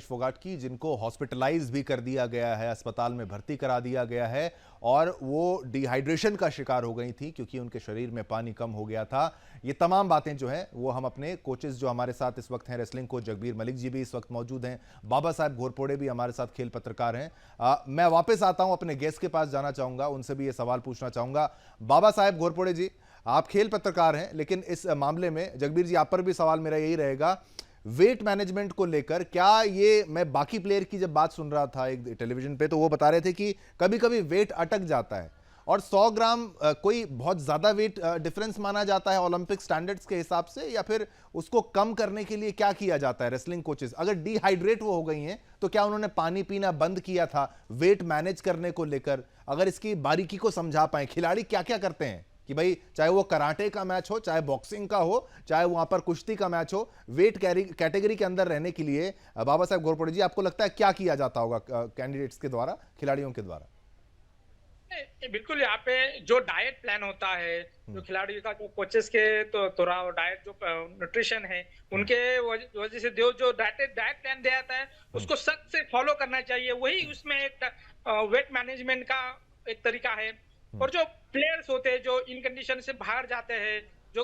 फोगाट की, जिनको हॉस्पिटलाइज भी कर दिया गया है, अस्पताल में भर्ती करा दिया गया है और वो डिहाइड्रेशन का शिकार हो गई थी क्योंकि उनके शरीर में पानी कम हो गया था। ये तमाम बातें जो हैं वो हम अपने कोचेस जो हमारे साथ इस वक्त हैं, रेसलिंग कोच जगबीर मलिक जी भी इस वक्त मौजूद हैं, बाबा साहब घोरपड़े भी हमारे साथ खेल पत्रकार हैं। मैं वापस आता हूं, अपने गेस्ट के पास जाना चाहूंगा, उनसे भी ये सवाल पूछना चाहूंगा। बाबा साहब घोरपड़े जी, आप खेल पत्रकार हैं, लेकिन इस मामले में जगबीर जी आप पर भी सवाल मेरा यही रहेगा, वेट मैनेजमेंट को लेकर क्या ये, मैं बाकी प्लेयर की जब बात सुन रहा था एक टेलीविजन पे तो वो बता रहे थे कि कभी कभी वेट अटक जाता है और 100 ग्राम कोई बहुत ज्यादा वेट डिफरेंस माना जाता है ओलंपिक स्टैंडर्ड्स के हिसाब से, या फिर उसको कम करने के लिए क्या किया जाता है? रेसलिंग कोचेस अगर डिहाइड्रेट वो हो गई हैं तो क्या उन्होंने पानी पीना बंद किया था वेट मैनेज करने को लेकर? अगर इसकी बारीकी को समझा पाए, खिलाड़ी क्या क्या करते हैं कि भाई चाहे वो कराटे का मैच हो, चाहे बॉक्सिंग का हो, चाहे वहां पर कुश्ती का मैच हो, वेट कैटेगरी के अंदर रहने के लिए बाबा साहब घोरपड़े जी आपको लगता है क्या किया जाता होगा कैंडिडेट्स के द्वारा, खिलाड़ियों के द्वारा? बिल्कुल, यहाँ पे जो डाइट प्लान होता है, जो खिलाड़ी का, जो कोचेस के तो थोड़ा डाइट, जो न्यूट्रिशन है, उनके वजह से जो डाइट प्लान दिया जाता है उसको सख्त से फॉलो करना चाहिए। वही उसमें एक वेट मैनेजमेंट का एक तरीका है। और जो प्लेयर्स होते हैं जो इन कंडीशन से बाहर जाते हैं, जो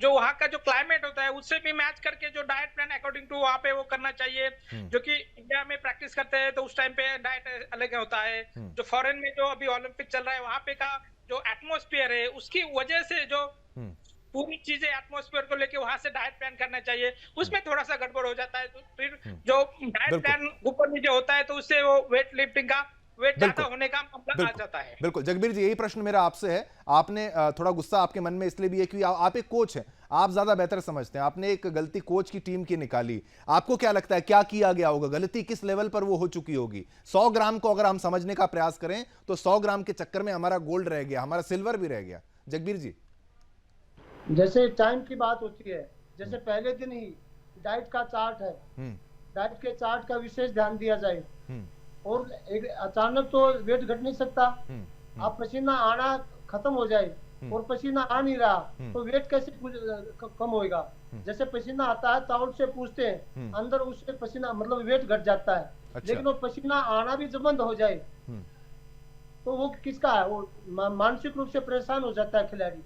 जो वहाँ का जो क्लाइमेट होता है उससे भी मैच करके जो डाइट प्लान अकॉर्डिंग टू वहाँ पे वो करना चाहिए। जो कि इंडिया में प्रैक्टिस करते हैं तो उस टाइम पे डाइट अलग होता है। जो फॉरेन में जो अभी ओलंपिक चल रहा है वहाँ पे का जो एटमॉस्फेयर है उसकी वजह से जो पूरी चीजें एटमॉस्फेयर को लेके वहां से डाइट प्लान करना चाहिए, उसमें थोड़ा सा गड़बड़ हो जाता है तो फिर जो डाइट बिल्कुल प्लान ऊपर नीचे होता है तो उससे वो वेट लिफ्टिंग का वेट ज्यादा बिल्कुल होने का मामला आ बिल्कुल जाता है। बिल्कुल जगबीर जी, यही प्रश्न मेरा आपसे है। आपने थोड़ा गुस्सा आपके मन में इसलिए भी है कि आप एक कोच हैं, आप ज्यादा बेहतर समझते हैं। आपने एक गलती कोच की टीम की निकाली, आपको क्या लगता है क्या किया गया होगा? गलती किस लेवल पर वो हो चुकी होगी? 100 ग्राम को अगर हम समझने का प्रयास करें तो 100 ग्राम के चक्कर में हमारा गोल्ड रह गया, हमारा सिल्वर भी रह गया। जगबीर जी, जैसे टाइम की बात होती है, जैसे पहले दिन ही डाइट का चार्ट है, हम्म डाइट के चार्ट का विशेष ध्यान दिया जाए। हम्म और एक अचानक तो वेट घट नहीं सकता। हम्म आप पसीना आना खत्म हो जाए और पसीना आ नहीं रहा तो वेट कैसे कम होएगा? जैसे पसीना आता है ताउट से पूछते हैं, अंदर उससे पसीना मतलब वेट घट जाता है। अच्छा। लेकिन वो पसीना आना भी जब बंद हो जाए हम्म तो वो किसका है? वो मानसिक रूप से परेशान हो जाता है खिलाड़ी।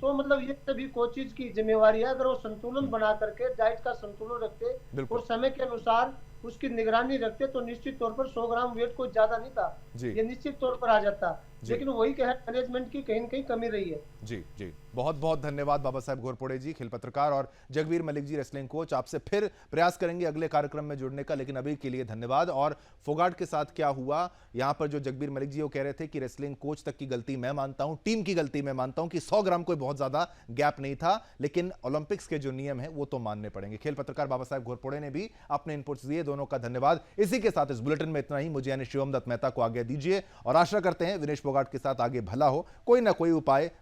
तो मतलब ये सभी कोचेज की जिम्मेवारी है, अगर वो संतुलन बना करके डाइट का संतुलन रखते बिल्कुल और समय के अनुसार उसकी निगरानी रखते तो निश्चित तौर पर 100 ग्राम वेट कोई ज्यादा नहीं था, जी ये निश्चित तौर पर आ जाता। जी लेकिन वही कहे मैनेजमेंट की कहीं न कहीं कमी रही है। जी जी, बहुत बहुत धन्यवाद बाबा साहब घोरपड़े जी, खेल पत्रकार, और जगबीर मलिक जी, रेसलिंग कोच। आपसे फिर प्रयास करेंगे अगले कार्यक्रम में जुड़ने का, लेकिन अभी के लिए धन्यवाद। और फोगाट के साथ क्या हुआ यहां पर, जो जगबीर मलिक जी वो कह रहे थे कि रेसलिंग कोच तक की गलती मैं मानता हूं, टीम की गलती मैं मानता हूं कि 100 ग्राम कोई बहुत ज्यादा गैप नहीं था, लेकिन ओलंपिक्स के जो नियम है वो तो मानने पड़ेंगे। खेल पत्रकार बाबा साहब घोरपड़े ने भी अपने इनपुट्स दिए, दोनों का धन्यवाद। इसी के साथ इस बुलेटिन में इतना ही। मुझे यानी शिवम दत्त मेहता को आगे दीजिए और आशा करते हैं विनेश फोगाट के साथ आगे भला हो, कोई ना कोई उपाय